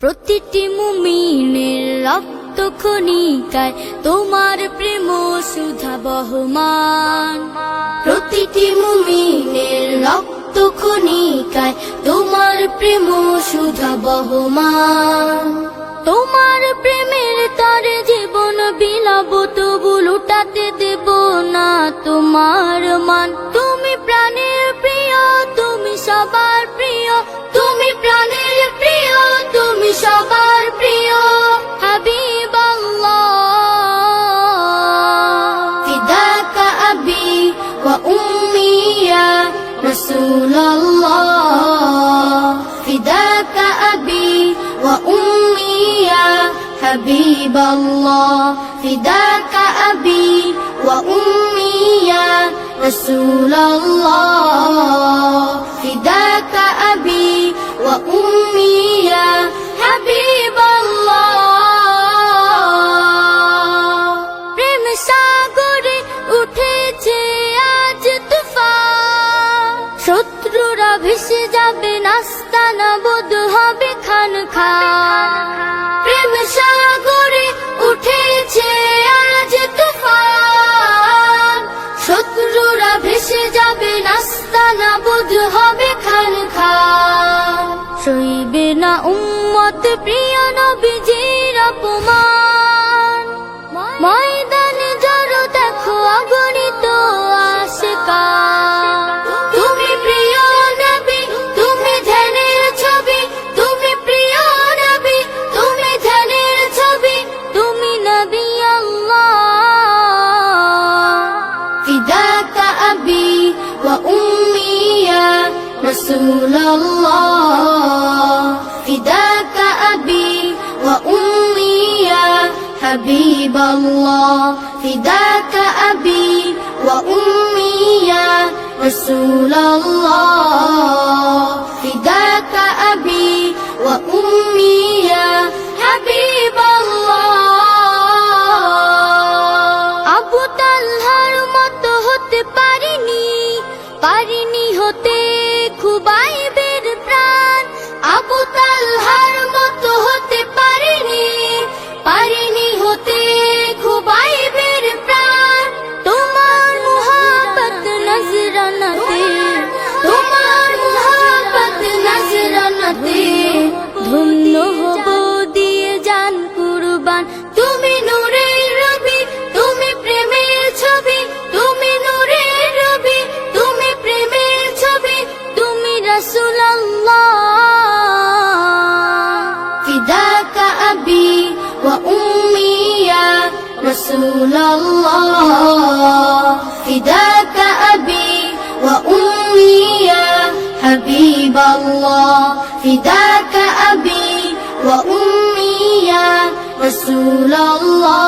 প্রতিটি মুমিনের রক্ত খনিকায় তোমার প্রেম সুধা বহমান। প্রতিটি মুমিনের রক্ত খনিকায় তোমার প্রেম সুধা বহমান। তোমার প্রেমের তারে জীবন বিলাব, তবু লুটাতে দেব না তোমার মান। তুমি প্রাণের প্রিয়, তুমি সবার প্রিয়, তুমি প্রাণের প্রিয়, তুমি সবার প্রিয়। হাবিবাল্লাহ ফিদাকা আবি ওয়া উম্মি ইয়া রাসূলুল্লাহ, ফিদাকা আবি ওয়া উম্মি ইয়া হাবিবাল্লাহ, ফিদাকা আবি ওয়া উম্মি ইয়া রাসূলুল্লাহ, ফিদাকা আবি ওয়া উম্মি ইয়া হাবিবাল্লাহ। প্রেম সাগরে উঠেছে আজ তুফান, শত্রুরা ভেসে যাবে নাস্তানা বোধ হবে খানখান। প্রেম সাগরে উঠেছে আজ তুফান, শত্রুরা ভেসে যাবে নাস্তানা বোধ হবে খানখান। সইবে না উম্মত প্রিয় নবীজির অপমান, ময়দানে জড়ো দেখো অগণিত আশিকান। তুমি প্রিয় নবী, তুমি ধ্যানের ছবি, তুমি প্রিয় নবী, তুমি ধ্যানের ছবি, তুমি নবী আল্লাহ। ফিদাকা আবি ওয়া উম্মি ইয়া রাসূলুল্লাহ, ফিদাকা আবি ওয়া উম্মি ইয়া হাবিবাল্লাহ, ফিদাকা আবি ওয়া উম্মি ইয়া রাসূলুল্লাহ, ফিদাকা আবি ওয়া উম্মি ইয়া হাবিবাল্লাহ। আবু তালহার মতো হতে পারিনি, পারিনি হতে খুবাইবের প্রাণ। আবু তালহার মতো হতে পারিনি, পারিনি হতে খুবাইবের প্রাণ। তোমার মুহাব্বত নজরানাতে, তোমার মুহাব্বত নজরানাতে ধন্য হব দিয়ে জান কুরবান। তুমি নূরের রবি, তুমি প্রেমের ছবি, তুমি নূরের রবি, তুমি প্রেমের ছবি, তুমি রাসূলুল্লাহ। ফিদাকা আবি ওয়া উম্মি ইয়া রাসূলুল্লাহ, ফিদাকা আবি ওয়া উম্মি ইয়া হাবিবাল্লাহ, ফিদাকা আবি ওয়া উম্মি ইয়া রাসূলুল্লাহ।